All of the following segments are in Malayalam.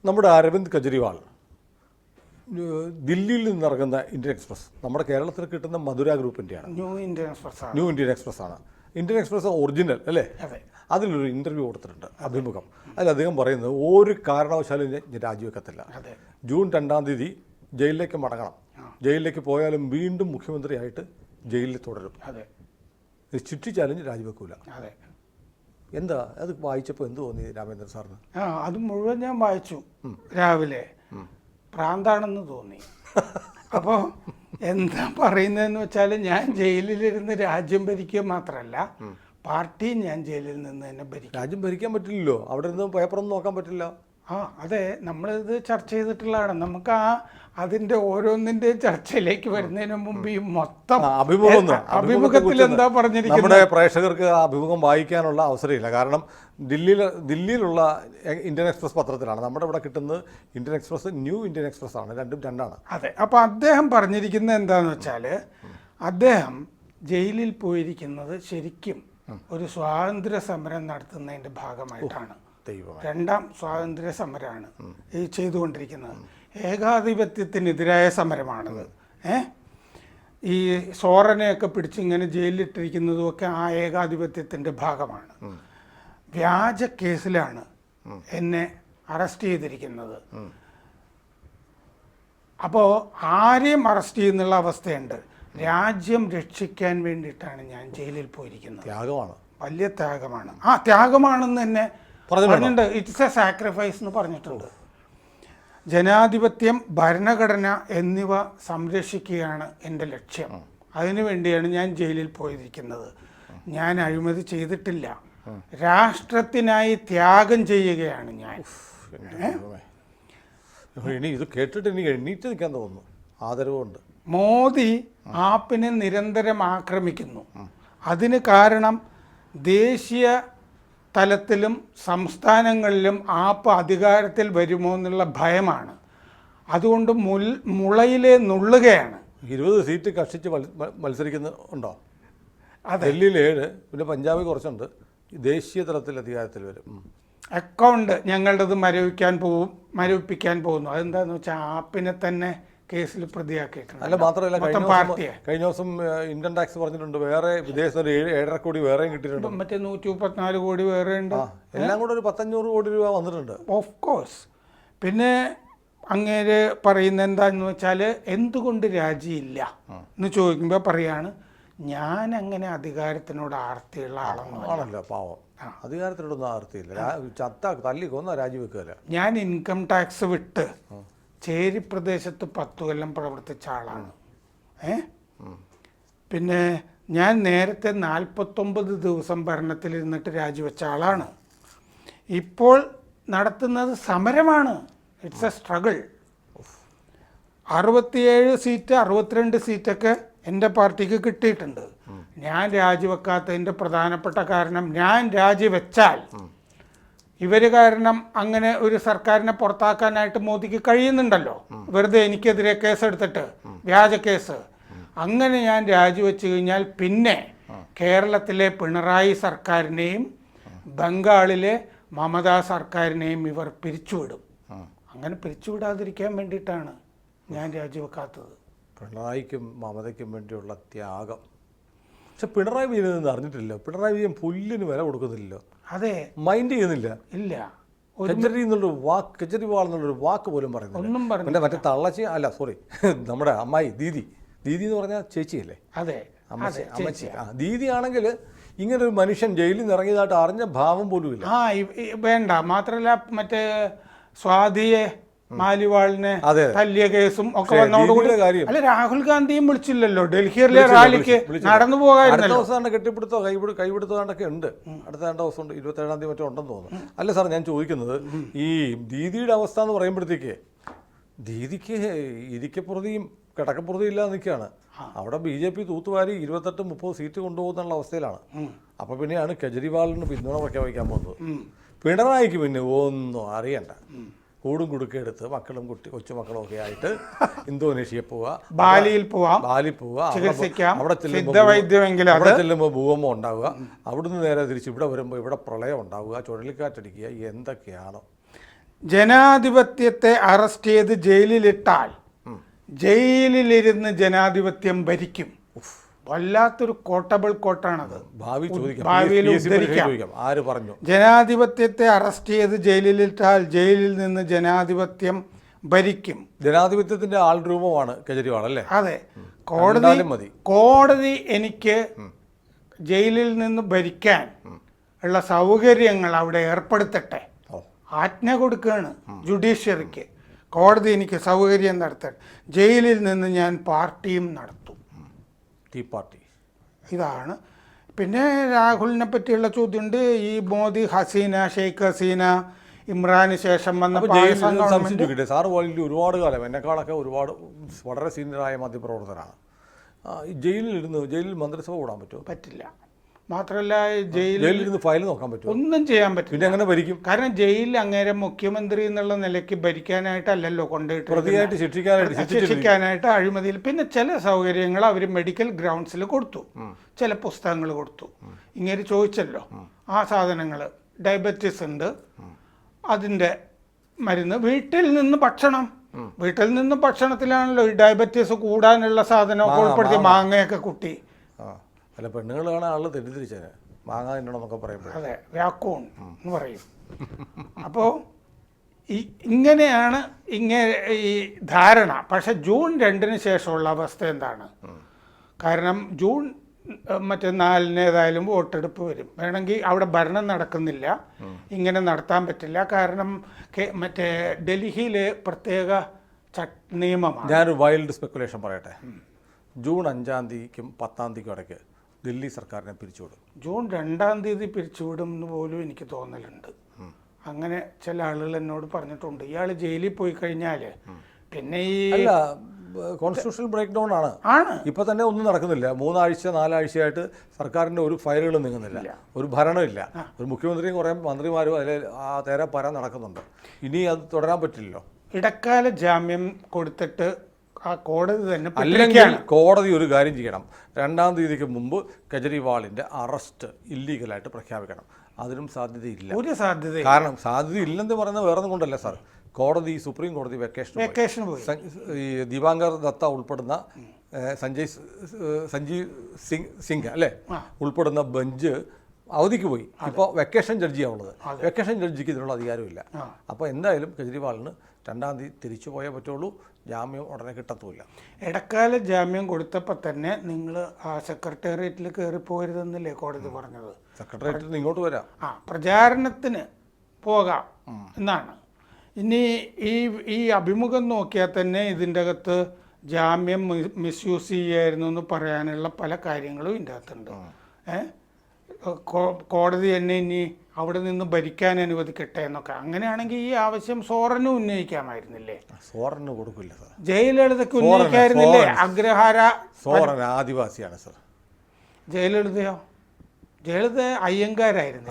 നമ്മുടെ അരവിന്ദ് കെജ്രിവാൾ ദില്ലിയിൽ നിന്നിറങ്ങുന്ന ഇന്ത്യൻ എക്സ്പ്രസ് നമ്മുടെ കേരളത്തിൽ കിട്ടുന്ന മധുര ഗ്രൂപ്പിൻ്റെയാണ്. ന്യൂ ഇന്ത്യൻ എക്സ്പ്രസ് ആണ്. ഇന്ത്യൻ എക്സ്പ്രസ് ഒറിജിനൽ അല്ലേ? അതിലൊരു ഇൻ്റർവ്യൂ കൊടുത്തിട്ടുണ്ട്, അഭിമുഖം. അതിൽ അദ്ദേഹം പറയുന്നത് ഒരു കാരണവശാലും ഞാൻ രാജിവെക്കത്തില്ല. ജൂൺ 2-ാം തീയതി ജയിലിലേക്ക് മടങ്ങണം. ജയിലിലേക്ക് പോയാലും വീണ്ടും മുഖ്യമന്ത്രിയായിട്ട് ജയിലിൽ തുടരും. ശിക്ഷിച്ചാലും രാജിവെക്കൂല. എന്താ അത് വായിച്ചപ്പോൾ എന്ത് തോന്നി രാമേന്ദ്രൻ സാറിന്? അത് മുഴുവൻ ഞാൻ വായിച്ചു രാവിലെ. പ്രാന്താണെന്ന് തോന്നി. അപ്പോൾ എന്താ പറയുന്നതെന്ന് വെച്ചാൽ, ഞാൻ ജയിലിലിരുന്ന് രാജ്യം ഭരിക്കുക മാത്രമല്ല, പാർട്ടിയും ഞാൻ ജയിലിൽ നിന്ന് തന്നെ ഭരിക്കും. രാജ്യം ഭരിക്കാൻ പറ്റില്ലല്ലോ, അവിടെ നിന്ന് പേപ്പറൊന്നും നോക്കാൻ പറ്റില്ല. അതെ, നമ്മളിത് ചർച്ച ചെയ്തിട്ടുള്ളതാണ്. നമുക്ക് അതിന്റെ ഓരോന്നിന്റെയും ചർച്ചയിലേക്ക് വരുന്നതിന് മുമ്പ് ഈ മൊത്തം അഭിമുഖത്തിൽ എന്താ പറഞ്ഞിരിക്കുന്നത് നമ്മുടെ പ്രേക്ഷകർക്ക് ആ അഭിമുഖം വായിക്കാനുള്ള അവസരമില്ല. കാരണം ദില്ലിയിലുള്ള ഇന്ത്യൻ എക്സ്പ്രസ് പത്രത്തിലാണ്. നമ്മുടെ ഇവിടെ കിട്ടുന്നത് Indian express, new Indian express ആണ്. രണ്ടും രണ്ടാണ്. അതെ. അപ്പോൾ അദ്ദേഹം പറഞ്ഞിരിക്കുന്നത് എന്താണെന്ന് വെച്ചാൽ, അദ്ദേഹം ജയിലിൽ പോയിരിക്കുന്നത് ശരിക്കും ഒരു സ്വാതന്ത്ര്യ സമരം നടത്തുന്നതിൻ്റെ ഭാഗമായിട്ടാണ്. രണ്ടാം സ്വാതന്ത്ര്യ സമരമാണ് ഈ ചെയ്തുകൊണ്ടിരിക്കുന്നത്. ഏകാധിപത്യത്തിനെതിരായ സമരമാണത്. ഈ സോറനെയൊക്കെ പിടിച്ചിങ്ങനെ ജയിലിലിട്ടിരിക്കുന്നതുമൊക്കെ ആ ഏകാധിപത്യത്തിൻ്റെ ഭാഗമാണ്. വ്യാജ കേസിലാണ് എന്നെ അറസ്റ്റ് ചെയ്തിരിക്കുന്നത്. അപ്പോൾ ആരെയും അറസ്റ്റ് ചെയ്യുന്നുള്ള അവസ്ഥയുണ്ട്. രാജ്യം രക്ഷിക്കാൻ വേണ്ടിയിട്ടാണ് ഞാൻ ജയിലിൽ പോയിരിക്കുന്നത്. ത്യാഗമാണ്, വലിയ ത്യാഗമാണ്. ത്യാഗമാണെന്ന് തന്നെ പറഞ്ഞിട്ടുണ്ട്. ഇറ്റ്സ് എ സാക്രിഫൈസ് എന്ന് പറഞ്ഞിട്ടുണ്ട്. ജനാധിപത്യം, ഭരണഘടന എന്നിവ സംരക്ഷിക്കുകയാണ് എൻ്റെ ലക്ഷ്യം. അതിനു വേണ്ടിയാണ് ഞാൻ ജയിലിൽ പോയിരിക്കുന്നത്. ഞാൻ അഴിമതി ചെയ്തിട്ടില്ല. രാഷ്ട്രത്തിനായി ത്യാഗം ചെയ്യുകയാണ് ഞാൻ. ഇത് കേട്ടിട്ട് എനിക്ക് എണ്ണീറ്റ് നിൽക്കാൻ തോന്നുന്നു. ആദരവുണ്ട്. മോദി ആപ്പിനെ നിരന്തരം ആക്രമിക്കുന്നു. അതിന് കാരണം ദേശീയ തലത്തിലും സംസ്ഥാനങ്ങളിലും ആപ്പ് അധികാരത്തിൽ വരുമോ എന്നുള്ള ഭയമാണ്. അതുകൊണ്ട് മുളയിലെ നുള്ളുകയാണ്. 20 സീറ്റ് കഷ്ടിച്ച് മത്സരിക്കുന്നുണ്ടോ? ഡൽഹിയിൽ 7, പിന്നെ പഞ്ചാബ് കുറച്ചുണ്ട്. ദേശീയ തലത്തിൽ അധികാരത്തിൽ വരും. അക്കൗണ്ട് ഞങ്ങളുടേത് മരവിപ്പിക്കാൻ പോകുന്നു. അതെന്താണെന്ന് വെച്ചാൽ ആപ്പിനെ തന്നെ കേസിൽ പ്രതിയാക്കിയിട്ടുണ്ട്. അല്ല, മാത്രമല്ല കഴിഞ്ഞ ദിവസം ഇൻകം ടാക്സ് പറഞ്ഞിട്ടുണ്ട് വേറെ വിദേശത്ത് 7.5 കോടി വേറെയും കിട്ടിയിട്ടുണ്ട്. മറ്റേ 134 കോടി വേറെ ഉണ്ട്. എല്ലാം കൂടെ ഒരു 500 കോടി രൂപ വന്നിട്ടുണ്ട്. Of course. പിന്നെ അങ്ങേര് പറയുന്നത് എന്താണെന്ന് വെച്ചാൽ, എന്തുകൊണ്ട് രാജിയില്ല എന്ന് ചോദിക്കുമ്പോൾ പറയാണ്, ഞാൻ അങ്ങനെ അധികാരത്തിനോട് ആർത്തിയുള്ള ആളാണല്ലോ. പാവം, അധികാരത്തിനോടൊന്നും ആർത്തിയില്ല. തല്ലി കൊന്ന രാജിവെക്കുകയല്ല. ഞാൻ ഇൻകം ടാക്സ് വിട്ട് ചേരി പ്രദേശത്ത് 10 കൊല്ലം പ്രവർത്തിച്ച ആളാണ്. പിന്നെ ഞാൻ നേരത്തെ 49 ദിവസം ഭരണത്തിലിരുന്നിട്ട് രാജിവെച്ച ആളാണ്. ഇപ്പോൾ നടത്തുന്നത് സമരമാണ്. It's A struggle. 67 സീറ്റ് 62 സീറ്റൊക്കെ എൻ്റെ പാർട്ടിക്ക് കിട്ടിയിട്ടുണ്ട്. ഞാൻ രാജിവെക്കാത്തതിൻ്റെ പ്രധാനപ്പെട്ട കാരണം, ഞാൻ രാജിവെച്ചാൽ ഇവർ കാരണം അങ്ങനെ ഒരു സർക്കാരിനെ പുറത്താക്കാനായിട്ട് മോദിക്ക് കഴിയുന്നുണ്ടല്ലോ, വെറുതെ എനിക്കെതിരെ കേസെടുത്തിട്ട്, വ്യാജ കേസ്. അങ്ങനെ ഞാൻ രാജിവെച്ച് കഴിഞ്ഞാൽ പിന്നെ കേരളത്തിലെ പിണറായി സർക്കാരിനെയും ബംഗാളിലെ മമതാ സർക്കാരിനെയും ഇവർ പിരിച്ചുവിടും. അങ്ങനെ പിരിച്ചുവിടാതിരിക്കാൻ വേണ്ടിയിട്ടാണ് ഞാൻ രാജിവെക്കാത്തത്. പിണറായിക്കും മമതയ്ക്കും വേണ്ടിയുള്ള ത്യാഗം. പക്ഷെ പിണറായി വിജയൻ അറിഞ്ഞിട്ടില്ല. പിണറായി വിജയൻ പുല്ലിന് വില കൊടുക്കുന്നില്ലല്ലോ. അതെ, മൈൻഡ് ചെയ്യുന്നില്ല. ഇല്ല. കെജ്രിവാൾ എന്നുള്ളൊരു വാക്ക് പോലും പറയുന്നില്ല. പിന്നെ മറ്റേ തള്ളച്ചി അല്ല, സോറി, നമ്മുടെ അമ്മായി ദീദി എന്ന് പറഞ്ഞാൽ ചേച്ചിയല്ലേ? അതെ, അമ്മച്ചി. ദീദി ആണെങ്കിൽ ഇങ്ങനെ ഒരു മനുഷ്യൻ ജയിലിൽ നിന്ന് ഇറങ്ങിയതായിട്ട് അറിഞ്ഞ ഭാവം പോലും ഇല്ല. വേണ്ട. മാത്രമല്ല മറ്റേ സ്വാതിയെ മാലിവാളിനെ തല്ലിയ കേസും ഒക്കെ വന്നതോടുകൂടി, അല്ല, രാഹുൽ ഗാന്ധിയും വിളിച്ചില്ലല്ലോ ഡൽഹിയിലെ റാലിക്ക്. നടന്നു പോകായിരുന്നു. കെട്ടിപ്പിടുത്തോ കൈപിടുത്തോ ഉണ്ട്. അടുത്ത 2 ദിവസം ഉണ്ട്, 27-ാം തീയതി മറ്റോ ഉണ്ടെന്ന് തോന്നുന്നു. അല്ല സാർ, ഞാൻ ചോദിക്കുന്നത് ഈ ദീദിയുടെ അവസ്ഥ എന്ന് പറയുമ്പോഴത്തേക്ക്, ദീദിക്ക് ഇരിക്കപ്പുറതിയും കിടക്കപ്പുറതിയും ഇല്ലാതെ നിൽക്കുകയാണ്. അവിടെ BJP തൂത്തുവാരി 28-30 സീറ്റ് കൊണ്ടുപോകുന്നുള്ള അവസ്ഥയിലാണ്. അപ്പം പിന്നെയാണ് കെജ്രിവാളിന് പിന്തുണ പ്രഖ്യാപിക്കാൻ പോകുന്നത്. പിണറായിക്ക് പിന്നെ ഒന്നും അറിയണ്ട. കൂടും കുടുക്കെടുത്ത് മക്കളും കൊച്ചുമക്കളും ഒക്കെ ആയിട്ട് ഇന്തോനേഷ്യയിൽ പോവുക, ബാലിയിൽ പോവുക, അവിടെ ചെല്ലുമ്പോൾ ഭൂകമ്പം ഉണ്ടാവുക, അവിടുന്ന് നേരെ തിരിച്ച് ഇവിടെ വരുമ്പോൾ ഇവിടെ പ്രളയം ഉണ്ടാവുക, ചുഴലിക്കാറ്റടിക്കുക, എന്തൊക്കെയാണോ. ജനാധിപത്യത്തെ അറസ്റ്റ് ചെയ്ത് ജയിലിലിട്ടാൽ ജയിലിലിരുന്ന് ജനാധിപത്യം ഭരിക്കും. വല്ലാത്തൊരു കോട്ടബിൾ കോട്ടാണത്. ഭാവിയിൽ ഉദ്ധരിക്കാം. ആര് പറഞ്ഞു? ജനാധിപത്യത്തെ അറസ്റ്റ് ചെയ്ത് ജയിലിലിട്ടാൽ ജയിലിൽ നിന്ന് ജനാധിപത്യം ഭരിക്കും. ജനാധിപത്യത്തിന്റെ ആൾരൂപമാണ് കെജ്രിവാൾ അല്ലേ? അതെ. കോടതി എനിക്ക് ജയിലിൽ നിന്ന് ഭരിക്കാൻ ഉള്ള സൗകര്യങ്ങൾ അവിടെ ഏർപ്പെടുത്തട്ടെ. ആജ്ഞ കൊടുക്കുകയാണ് ജുഡീഷ്യറിക്ക്. കോടതി എനിക്ക് സൗകര്യം നടത്തട്ടെ. ജയിലിൽ നിന്ന് ഞാൻ പാർട്ടിയും നടത്തും. Tea party. ഇതാണ്. പിന്നെ രാഹുലിനെ പറ്റിയുള്ള ചോദ്യമുണ്ട്. ഈ മോദി, ഹസീന, ഷെയ്ഖ് ഹസീന, ഇമ്രാന് ശേഷം വന്ന സാറ് വലിയ ഒരുപാട് കാലം എന്നെക്കാളൊക്കെ ഒരുപാട് വളരെ സീനിയറായ മാധ്യമപ്രവർത്തകരാണ്. ജയിലിൽ മന്ത്രിസഭ കൂടാൻ പറ്റുമോ? പറ്റില്ല. മാത്രമല്ല ജയിലിൽ ഫയൽ നോക്കാൻ പറ്റുമോ? ഒന്നും ചെയ്യാൻ പറ്റില്ല. പിന്നെ എങ്ങനെ ഭരിക്കും? കാരണം ജയിലിൽ അങ്ങേരെ മുഖ്യമന്ത്രി എന്നുള്ള നിലയ്ക്ക് ഭരിക്കാനായിട്ടല്ലല്ലോ കൊണ്ടുപോയിട്ട് ശിക്ഷിക്കാനായിട്ട് അഴിമതിയിൽ. പിന്നെ ചില സൗകര്യങ്ങൾ അവർ മെഡിക്കൽ ഗ്രൗണ്ട്സിൽ കൊടുത്തു, ചില പുസ്തകങ്ങൾ കൊടുത്തു. ഇങ്ങനെ ചോദിച്ചല്ലോ ആ സാധനങ്ങൾ. ഡയബറ്റീസ് ഉണ്ട്, അതിൻ്റെ മരുന്ന്. വീട്ടിൽ നിന്ന് ഭക്ഷണത്തിലാണല്ലോ ഈ ഡയബറ്റീസ് കൂടാനുള്ള സാധനമൊക്കെ ഉൾപ്പെടുത്തി മാങ്ങയൊക്കെ കുട്ടി. അല്ല, പെണ്ണുങ്ങളാണ് ആള് തെറ്റിദ്ധരിച്ചത് മാങ്ങാ തിന്നണമെന്നൊക്കെ പറയുമ്പോൾ. അതെ, വ്യാക്കൂൺ എന്ന് പറയും. അപ്പോൾ ഇങ്ങനെയാണ് ഈ ധാരണ. പക്ഷെ ജൂൺ 2 ശേഷമുള്ള അവസ്ഥ എന്താണ്? കാരണം ജൂൺ 4 ഏതായാലും വോട്ടെടുപ്പ് വരും. വേണമെങ്കിൽ അവിടെ ഭരണം നടക്കുന്നില്ല, ഇങ്ങനെ നടത്താൻ പറ്റില്ല. കാരണം ഡൽഹിയിലെ പ്രത്യേക നിയമമാണ്. ഞാനൊരു വൈൽഡ് സ്പെക്കുലേഷൻ പറയട്ടെ. ജൂൺ 5-ാം തീയതിക്കും 10-ാം തീയതിക്കും ഇടയ്ക്ക് ദില്ലി സർക്കാരിനെ പിരിച്ചുവിടും. ജൂൺ 2-ാം തീയതി പിരിച്ചുവിടും എന്ന് പോലും എനിക്ക് തോന്നലുണ്ട്. അങ്ങനെ ചില ആളുകൾ എന്നോട് പറഞ്ഞിട്ടുണ്ട്. ഇയാൾ ജയിലിൽ പോയി കഴിഞ്ഞാൽ പിന്നെ ഈ കോൺസ്റ്റിറ്റ്യൂഷണൽ ബ്രേക്ക് ഡൗൺ ആണ്. ഇപ്പൊ തന്നെ ഒന്നും നടക്കുന്നില്ല. 3 ആഴ്ച 4 ആഴ്ചയായിട്ട് സർക്കാരിന്റെ ഒരു ഫയലുകളും നീങ്ങുന്നില്ല, ഒരു ഭരണമില്ല, ഒരു മുഖ്യമന്ത്രിയും കുറേ മന്ത്രിമാരും അതിൽ തേരാ പര നടക്കുന്നുണ്ട്. ഇനി അത് തുടരാൻ പറ്റില്ലല്ലോ. ഇടക്കാല ജാമ്യം കൊടുത്തിട്ട് ആ കോടതി തന്നെ, അല്ലെങ്കിൽ കോടതി ഒരു കാര്യം ചെയ്യണം, 2-ാം തീയതിക്ക് മുമ്പ് കെജ്രിവാളിന്റെ അറസ്റ്റ് ഇല്ലീഗലായിട്ട് പ്രഖ്യാപിക്കണം. അതിനും സാധ്യതയില്ല. ഒരു സാധ്യത. കാരണം സാധ്യതയില്ലെന്ന് പറയുന്നത് വേറെ ഒന്നും കൊണ്ടല്ല സാർ. സുപ്രീം കോടതി വെക്കേഷൻ പോയി. ഈ ദീപാങ്കർ ദത്ത ഉൾപ്പെടുന്ന സഞ്ജീവ് സിംഗ് അല്ലേ ഉൾപ്പെടുന്ന ബെഞ്ച് അവധിക്ക് പോയി. ഇപ്പോൾ വെക്കേഷൻ ജഡ്ജിയാണുള്ളത്. വെക്കേഷൻ ജഡ്ജിക്ക് ഇതിനുള്ള അധികാരമില്ല. അപ്പോൾ എന്തായാലും കെജ്രിവാളിന് 2-ാം തീയതി തിരിച്ചു പോയേ പറ്റുള്ളൂ. ജാമ്യം ഉടനെ കിട്ടത്തുമില്ല. ഇടക്കാല ജാമ്യം കൊടുത്തപ്പോൾ തന്നെ നിങ്ങൾ ആ സെക്രട്ടേറിയറ്റിൽ കയറിപ്പോരുതെന്നല്ലേ കോടതി പറഞ്ഞത്? സെക്രട്ടേറിയറ്റിൽ നിന്ന് ഇങ്ങോട്ട് വരാം, പ്രചാരണത്തിന് പോകാം എന്നാണ്. ഇനി ഈ അഭിമുഖം നോക്കിയാൽ തന്നെ ഇതിൻ്റെ അകത്ത് ജാമ്യം മിസ്യൂസ് ചെയ്യായിരുന്നു എന്ന് പറയാനുള്ള പല കാര്യങ്ങളും ഇതിൻ്റെ അകത്തുണ്ട്. കോടതി എന്നെ ഇനി അവിടെ നിന്ന് ഭരിക്കാൻ അനുവദിക്കട്ടെ എന്നൊക്കെ. അങ്ങനെയാണെങ്കിൽ ഈ ആവശ്യം സോറന് ഉന്നയിക്കാമായിരുന്നില്ലേ? സോറന് കൊടുക്കില്ല സാർ. ജയലളിതയ്ക്ക് ഉന്നയിക്കായിരുന്നില്ലേ? അഗ്രഹാര സോറൻ ആദിവാസിയാണ് സാർ. ജയലളിതയോ? ജയലളിത അയ്യങ്കാരായിരുന്നു.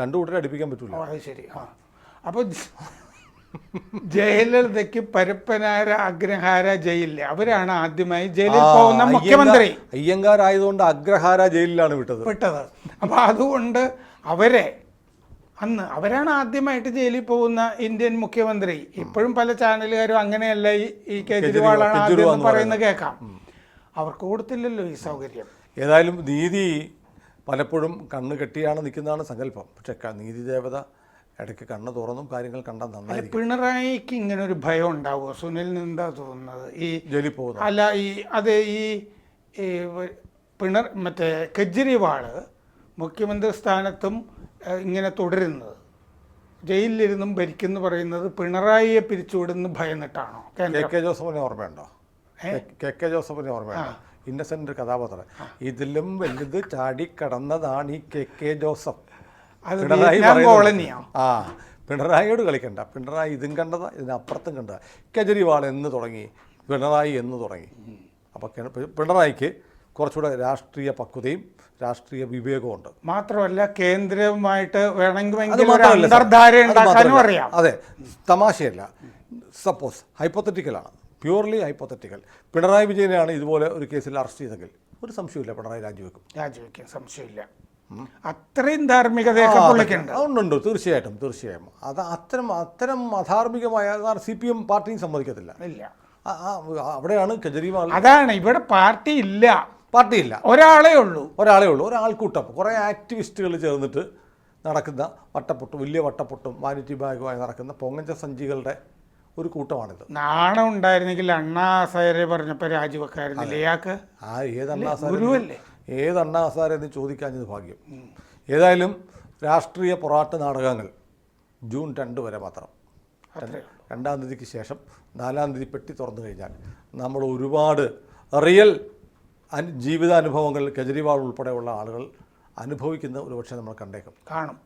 രണ്ടു കൂട്ടരെ അടുപ്പിക്കാൻ പറ്റൂല. അത് ശരി. അപ്പോൾ ജയലളിതയ്ക്ക് പരപ്പനാര അഗ്രഹാര ജയിലിലെ അവരാണ് ആദ്യമായി ജയിലിൽ പോകുന്ന മുഖ്യമന്ത്രി. അയ്യങ്കാരായതുകൊണ്ട് അഗ്രഹാര ജയിലിലാണ് വിട്ടത്. അപ്പോൾ അതുകൊണ്ട് അവരാണ് ആദ്യമായിട്ട് ജയിലിൽ പോകുന്ന ഇന്ത്യൻ മുഖ്യമന്ത്രി. ഇപ്പോഴും പല ചാനലുകാരും അങ്ങനെയല്ല, ഈ കേജ്രിവാളാണ് ആദ്യം പറയുന്നത് കേൾക്കാം. അവർക്ക് കൊടുത്തില്ലല്ലോ ഈ സൗകര്യം. ഏതായാലും നീതി പലപ്പോഴും കണ്ണ് കെട്ടിയാണ് നിൽക്കുന്നതാണ് സങ്കല്പം. പക്ഷെ നീതി ദേവത ഇടയ്ക്ക് കണ്ണ് തുറന്നും കാര്യങ്ങൾ കണ്ടാൽ നന്നായി. പിണറായിക്ക് ഇങ്ങനെ ഒരു ഭയം ഉണ്ടാവുമോ? സുനിലിന് എന്താ തോന്നുന്നത്? ഈ ജയിലിൽ പോകുന്നു അല്ല, കെജ്രിവാള് മുഖ്യമന്ത്രി സ്ഥാനത്തും ഇങ്ങനെ തുടരുന്നത്, ജയിലിലിരുന്നും ഭരിക്കുന്നു പറയുന്നത് പിണറായിയെ പിരിച്ചുവിടുന്ന ഭയന്നിട്ടാണോ? കെ ജോസഫിനെ ഓർമ്മയുണ്ടോ? കെ ജോസഫിനെ ഓർമ്മയുണ്ടോ? ഇന്നസെന്റ് കഥാപാത്രം. ഇതിലും വലുത് ചാടിക്കടന്നതാണ് ഈ കെ ജോസഫ്. പിണറായിയോട് കളിക്കണ്ട. പിണറായി ഇതും കണ്ടതാ, ഇതിനപ്പുറത്തും കണ്ടതാ. കെജ്രിവാൾ എന്ന് തുടങ്ങി, പിണറായി എന്ന് തുടങ്ങി. അപ്പോൾ പിണറായിക്ക് കുറച്ചുകൂടെ രാഷ്ട്രീയ പക്വതയും രാഷ്ട്രീയ വിവേകവും ഉണ്ട്. മാത്രമല്ല കേന്ദ്രവുമായിട്ട് അതെ, തമാശയല്ല. സപ്പോസ് ഹൈപ്പോത്തറ്റിക്കലാണ്, പ്യൂർലി ഹൈപ്പോത്തറ്റിക്കൽ. പിണറായി വിജയനെയാണ് ഇതുപോലെ ഒരു കേസിൽ അറസ്റ്റ് ചെയ്തെങ്കിൽ ഒരു സംശയമില്ല, പിണറായി രാജിവെക്കും. സംശയമില്ല. അത്രയും ധാർമ്മികതയൊക്കെ പുള്ളിക്കുണ്ട്. അതുണ്ട്, തീർച്ചയായും അത് അത്തരം അധാർമികമായ CPM പാർട്ടിയും സമ്മതിക്കത്തില്ല. ഇല്ല, അവിടെയാണ് കെജ്രിവാൾ. അതാണ് ഇവിടെ പാർട്ടിയില്ല, ഒരാളേ ഉള്ളൂ, ഒരാൾക്കൂട്ടം, കുറേ ആക്ടിവിസ്റ്റുകൾ ചേർന്നിട്ട് നടക്കുന്ന വലിയ വട്ടപ്പൊട്ടും വാനിറ്റി ബാഗുമായി നടക്കുന്ന പൊങ്ങച്ച സഞ്ചികളുടെ ഒരു കൂട്ടമാണിത്. നാണം ഉണ്ടായിരുന്നെങ്കിൽ അണ്ണാ ഹസാരെ പറഞ്ഞപ്പോൾ രാജിവെക്കായിരുന്നില്ല ഇയാൾക്ക്. ഏത് അണ്ണാ ഹസാരെ എന്ന് ചോദിക്കാഞ്ഞത് ഭാഗ്യം. ഏതായാലും രാഷ്ട്രീയ പൊറാട്ട് നാടകങ്ങൾ ജൂൺ 2 വരെ മാത്രം. 2-ാം തീയതിക്ക് ശേഷം 4-ാം തീയതി പെട്ടി തുറന്നു കഴിഞ്ഞാൽ നമ്മൾ ഒരുപാട് റിയൽ ജീവിതാനുഭവങ്ങൾ കെജ്രിവാൾ ഉൾപ്പെടെയുള്ള ആളുകൾ അനുഭവിക്കുന്ന ഒരുപക്ഷെ നമ്മൾ കാണും.